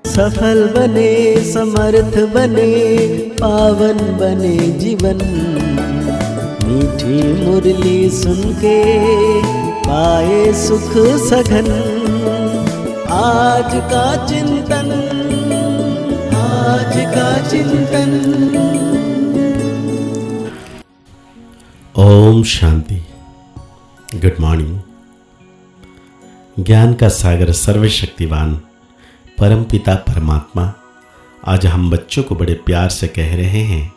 सफल बने, समर्थ बने, पावन बने जीवन। मीठी मुरली सुन के पाए सुख सघन। आज का चिंतन, आज का चिंतन। ओम शांति। Good morning. ज्ञान का सागर सर्वशक्तिवान परमपिता परमात्मा आज हम बच्चों को बड़े प्यार से कह रहे हैं,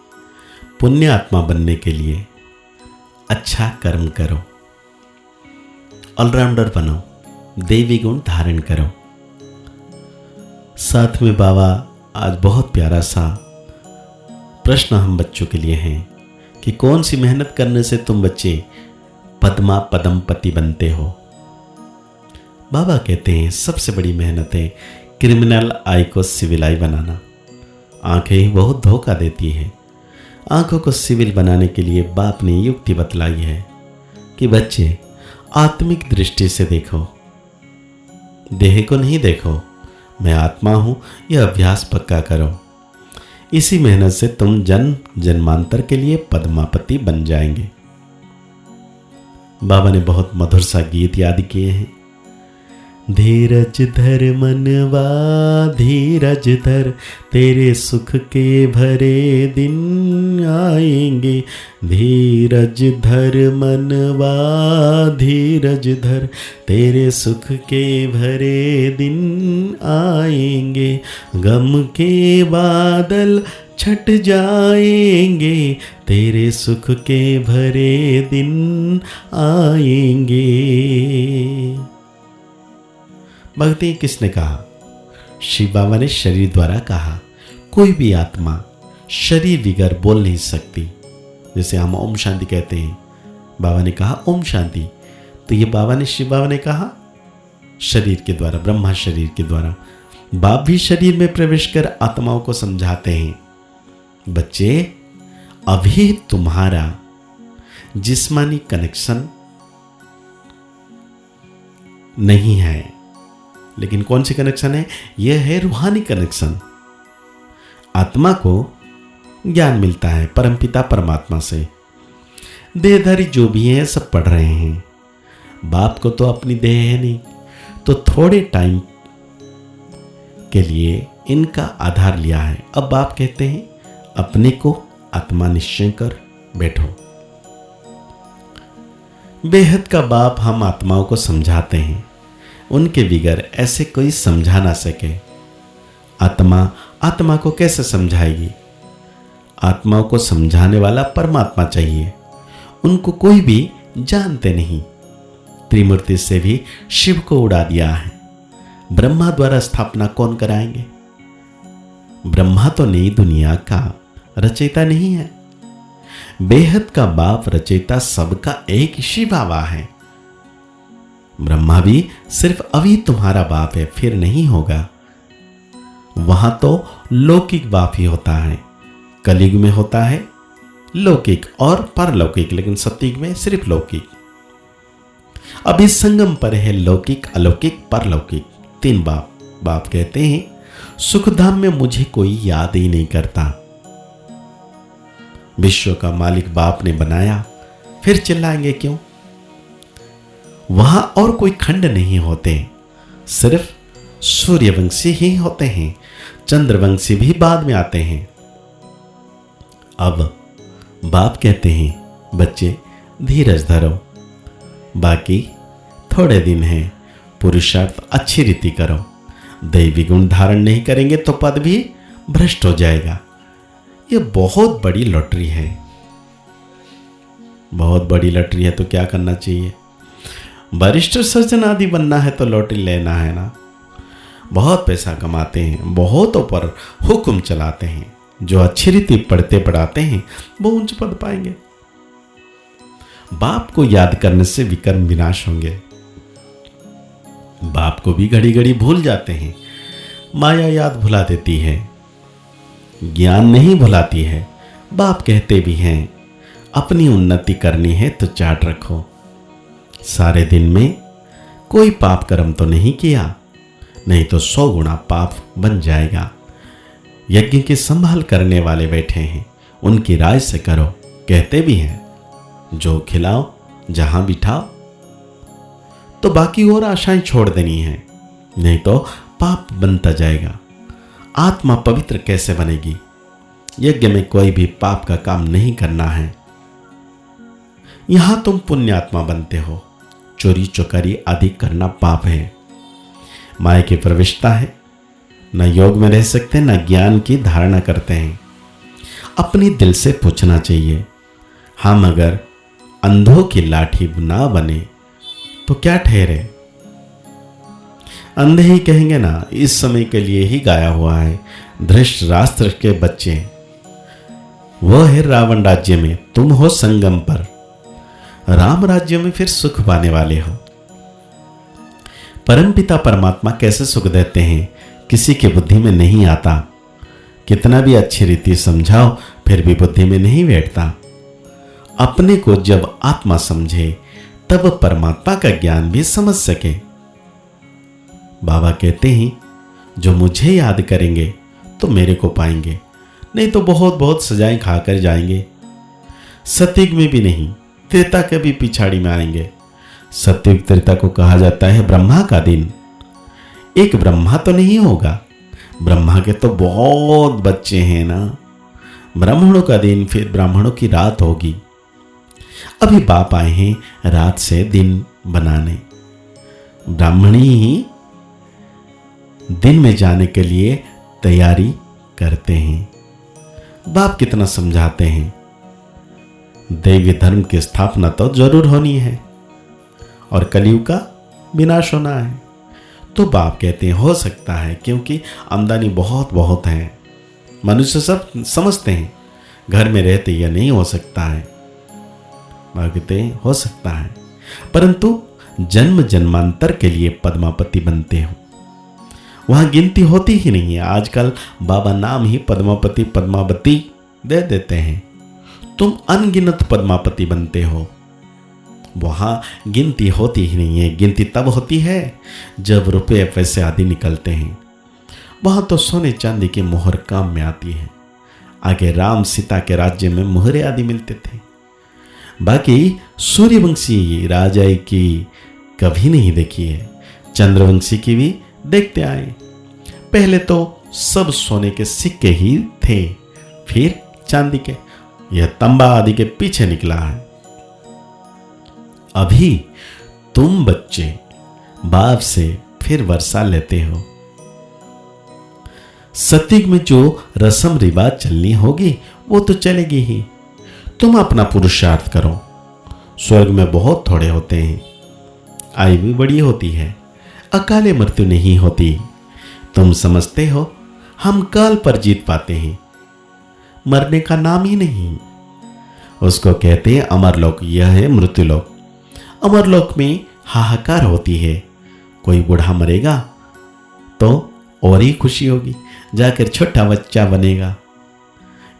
पुण्य आत्मा बनने के लिए अच्छा कर्म करो, ऑलराउंडर बनो, देवी गुण धारण करो। साथ में बाबा आज बहुत प्यारा सा प्रश्न हम बच्चों के लिए हैं कि कौन सी मेहनत करने से तुम बच्चे पद्मा पदमपति बनते हो। बाबा कहते हैं सबसे बड़ी मेहनत है क्रिमिनल आई को सिविल आई बनाना। आंखें ही बहुत धोखा देती है। आंखों को सिविल बनाने के लिए बाप ने युक्ति बतलाई है कि बच्चे आत्मिक दृष्टि से देखो, देह को नहीं देखो, मैं आत्मा हूं, यह अभ्यास पक्का करो। इसी मेहनत से तुम जन्म जन्मांतर के लिए पद्मापति बन जाएंगे। बाबा ने बहुत मधुर सा गीत याद किए हैं। धीरज धर मनवा धीरज धर, तेरे सुख के भरे दिन आएंगे। धीरज धर मनवा धीरज धर, तेरे सुख के भरे दिन आएंगे। गम के बादल छट जाएंगे, तेरे सुख के भरे दिन आएंगे। भक्ति किसने कहा? शिव बाबा ने शरीर द्वारा कहा। कोई भी आत्मा शरीर बिगर बोल नहीं सकती। जैसे हम ओम शांति कहते हैं, बाबा ने कहा ओम शांति, तो ये बाबा ने शिव बाबा ने कहा शरीर के द्वारा, ब्रह्मा शरीर के द्वारा। बाप भी शरीर में प्रवेश कर आत्माओं को समझाते हैं, बच्चे अभी तुम्हारा जिस्मानी कनेक्शन नहीं है, लेकिन कौन सी कनेक्शन है? यह है रूहानी कनेक्शन। आत्मा को ज्ञान मिलता है परमपिता परमात्मा से। देहधारी जो भी हैं सब पढ़ रहे हैं। बाप को तो अपनी देह है नहीं, तो थोड़े टाइम के लिए इनका आधार लिया है। अब बाप कहते हैं अपने को आत्मा निश्चय कर बैठो। बेहद का बाप हम आत्माओं को समझाते हैं, उनके बिगर ऐसे कोई समझा ना सके। आत्मा को कैसे समझाएगी? आत्माओं को समझाने वाला परमात्मा चाहिए। उनको कोई भी जानते नहीं। त्रिमूर्ति से भी शिव को उड़ा दिया है। ब्रह्मा द्वारा स्थापना कौन कराएंगे? ब्रह्मा तो नई दुनिया का रचयिता नहीं है। बेहद का बाप रचयिता सबका एक ही बाबा है। ब्रह्मा भी सिर्फ अभी तुम्हारा बाप है, फिर नहीं होगा। वहां तो लौकिक बाप ही होता है। कलयुग में होता है लौकिक और परलौकिक, लेकिन सतयुग में सिर्फ लौकिक। अभी संगम पर है लौकिक, अलौकिक, परलौकिक, तीन बाप। बाप कहते हैं सुखधाम में मुझे कोई याद ही नहीं करता। विश्व का मालिक बाप ने बनाया, फिर चिल्लाएंगे क्यों? वहां और कोई खंड नहीं होते, सिर्फ सूर्यवंशी ही होते हैं। चंद्रवंशी भी बाद में आते हैं। अब बाप कहते हैं बच्चे धीरज धरो, बाकी थोड़े दिन हैं, पुरुषार्थ अच्छी रीति करो। दैवी गुण धारण नहीं करेंगे तो पद भी भ्रष्ट हो जाएगा। ये बहुत बड़ी लॉटरी है, बहुत बड़ी लॉटरी है। तो क्या करना चाहिए? वरिष्ठ सर्जन आदि बनना है तो लॉटरी लेना है ना। बहुत पैसा कमाते हैं, बहुतों पर हुक्म चलाते हैं। जो अच्छी रीति पढ़ते पढ़ाते हैं वो उच्च पद पाएंगे। बाप को याद करने से विकर्म विनाश होंगे। बाप को भी घड़ी घड़ी भूल जाते हैं। माया याद भुला देती है, ज्ञान नहीं भुलाती है। बाप कहते भी हैं अपनी उन्नति करनी है तो चार्ट रखो। सारे दिन में कोई पाप कर्म तो नहीं किया, नहीं तो 100 गुना पाप बन जाएगा। यज्ञ की संभाल करने वाले बैठे हैं, उनकी राय से करो। कहते भी हैं, जो खिलाओ जहां बिठाओ। तो बाकी और आशाएं छोड़ देनी है, नहीं तो पाप बनता जाएगा। आत्मा पवित्र कैसे बनेगी? यज्ञ में कोई भी पाप का काम नहीं करना है। यहां तुम पुण्यात्मा बनते हो। चोरी चौकारी आदि करना पाप है, माया की प्रविष्टा है। न योग में रह सकते, न ज्ञान की धारणा करते हैं। अपनी दिल से पूछना चाहिए, हम अगर अंधों की लाठी ना बने तो क्या ठहरे? अंधे ही कहेंगे ना, इस समय के लिए ही गाया हुआ है। धृतराष्ट्र के बच्चे, वो है रावण राज्य में, तुम हो संगम पर। राम राज्य में फिर सुख पाने वाले हो। परमपिता परमात्मा कैसे सुख देते हैं, किसी की बुद्धि में नहीं आता। कितना भी अच्छी रीति समझाओ, फिर भी बुद्धि में नहीं बैठता। अपने को जब आत्मा समझे, तब परमात्मा का ज्ञान भी समझ सके। बाबा कहते हैं, जो मुझे याद करेंगे तो मेरे को पाएंगे, नहीं तो बहुत बहुत सजाएं खाकर जाएंगे। सतयुग में भी नहीं, त्रेता के भी पिछाड़ी में आएंगे। सतयुग त्रेता को कहा जाता है ब्रह्मा का दिन। एक ब्रह्मा तो नहीं होगा, ब्रह्मा के तो बहुत बच्चे हैं ना। ब्राह्मणों का दिन, फिर ब्राह्मणों की रात होगी। अभी बाप आए हैं रात से दिन बनाने। ब्राह्मणी ही दिन में जाने के लिए तैयारी करते हैं। बाप कितना समझाते हैं, दैवी धर्म की स्थापना तो जरूर होनी है और कलयुग का विनाश होना है। तो बाप कहते हैं हो सकता है, क्योंकि आमदनी बहुत बहुत है। मनुष्य सब समझते हैं, घर में रहते यह नहीं हो सकता है। बाप कहते हैं हो सकता है, परंतु जन्म जन्मांतर के लिए पद्मापति बनते हो, वहां गिनती होती ही नहीं है। आजकल बाबा नाम ही पद्मापति पद्मावती दे देते हैं। तुम अनगिनत पद्मापति बनते हो, वहां गिनती होती ही नहीं है। गिनती तब होती है जब रुपये पैसे आदि निकलते हैं। वहां तो सोने चांदी की मोहर काम में आती है। आगे राम सीता के राज्य में मोहरे आदि मिलते थे। बाकी सूर्यवंशी राजा की कभी नहीं देखी है, चंद्रवंशी की भी देखते आए। पहले तो सब सोने के सिक्के ही थे, फिर चांदी के। यह तंबा आदि के पीछे निकला है। अभी तुम बच्चे बाप से फिर वर्षा लेते हो। सतयुग में जो रस्म रिवाज चलनी होगी वो तो चलेगी ही। तुम अपना पुरुषार्थ करो। स्वर्ग में बहुत थोड़े होते हैं, आयु भी बड़ी होती है, अकाले मृत्यु नहीं होती। तुम समझते हो हम काल पर जीत पाते हैं, मरने का नाम ही नहीं। उसको कहते हैं अमरलोक, यह है मृत्युलोक। अमरलोक में हाहाकार होती है। कोई बूढ़ा मरेगा तो और ही खुशी होगी, जाकर छोटा बच्चा बनेगा।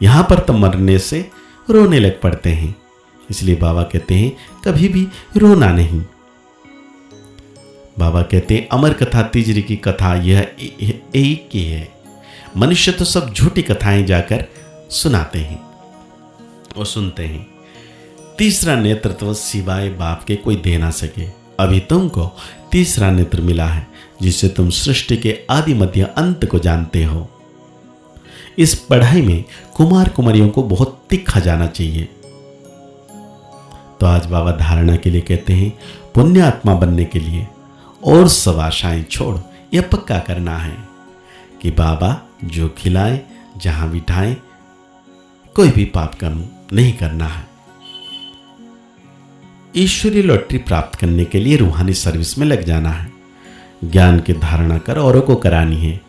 यहां पर तो मरने से रोने लग पड़ते हैं। इसलिए बाबा कहते हैं कभी भी रोना नहीं। बाबा कहते हैं अमर कथा तीजरी की कथा यह एक ही है। मनुष्य तो सब झूठी कथाएं जाकर सुनाते हैं और सुनते हैं। तीसरा नेतृत्व सिवाय बाप के कोई दे ना सके। अभी तुमको तीसरा नेत्र मिला है, जिससे तुम सृष्टि के आदि मध्य अंत को जानते हो। इस पढ़ाई में कुमार कुमारियों को बहुत तीखा जाना चाहिए। तो आज बाबा धारणा के लिए कहते हैं पुण्य आत्मा बनने के लिए और सब आशाएं छोड़ यह पक्का करना है कि बाबा जो खिलाए जहां बिठाए, कोई भी पाप कर्म नहीं करना है। ईश्वरीय लॉटरी प्राप्त करने के लिए रूहानी सर्विस में लग जाना है। ज्ञान की धारणा कर औरों को करानी है।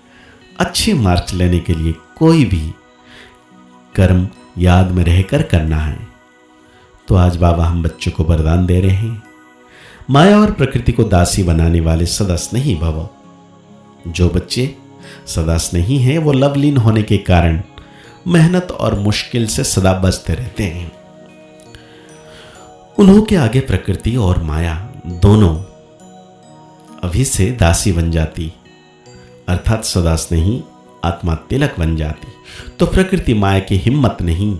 अच्छी मार्क्स लेने के लिए कोई भी कर्म याद में रहकर करना है। तो आज बाबा हम बच्चों को वरदान दे रहे हैं, माया और प्रकृति को दासी बनाने वाले सदा स्नेही भव। जो बच्चे सदा स्नेही हैं वो लवलीन होने के कारण मेहनत और मुश्किल से सदा बचते रहते हैं। उन्हों के आगे प्रकृति और माया दोनों अभी से दासी बन जाती। अर्थात सदा स्नेही आत्मा तिलक बन जाती तो प्रकृति माया की हिम्मत नहीं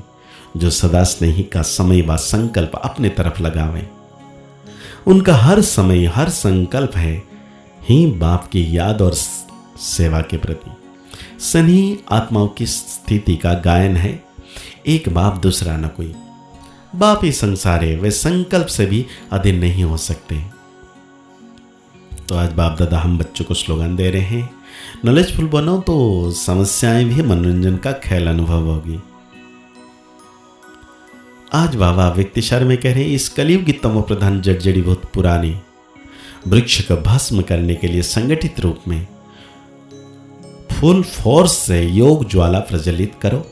जो सदा स्नेही का समय व संकल्प अपने तरफ लगावे। उनका हर समय हर संकल्प है ही बाप की याद और सेवा के प्रति। स्नेही आत्माओं की स्थिति का गायन है, एक बाप दूसरा न कोई। बाप ही संसार है, वे संकल्प से भी अधीन नहीं हो सकते। तो आज बाप दादा हम बच्चों को स्लोगन दे रहे हैं, नॉलेजफुल बनो तो समस्याएं भी मनोरंजन का खेल अनुभव होगी। आज बाबा व्यक्तिशार में कह रहे हैं, इस कलयुग की तमो प्रधान जड़ी बहुत पुरानी वृक्ष को भस्म करने के लिए संगठित रूप में फुल फोर्स से योग ज्वाला प्रज्वलित करो।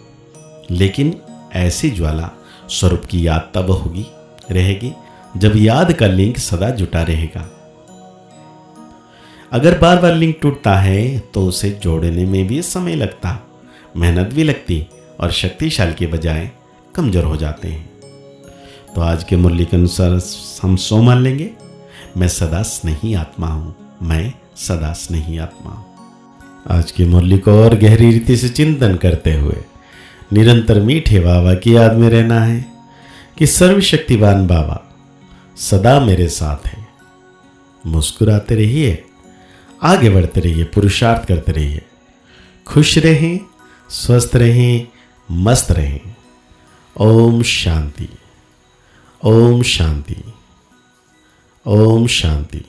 लेकिन ऐसी ज्वाला स्वरूप की याद तब होगी रहेगी जब याद का लिंक सदा जुटा रहेगा। अगर बार बार लिंक टूटता है तो उसे जोड़ने में भी समय लगता, मेहनत भी लगती और शक्तिशाली के बजाय कमजोर हो जाते हैं। तो आज के मूल्य के अनुसार हम सो मान लेंगे, मैं सदा स्नेही आत्मा हूं, मैं सदा स्नेही आत्मा हूं। आज के मूल्य को और गहरी रीति से चिंतन करते हुए निरंतर मीठे बाबा की याद में रहना है कि सर्वशक्तिवान बाबा सदा मेरे साथ है। मुस्कुराते रहिए, आगे बढ़ते रहिए, पुरुषार्थ करते रहिए, खुश रहें, स्वस्थ रहें, मस्त रहें। ओम शांति, ओम शांति, ओम शांति।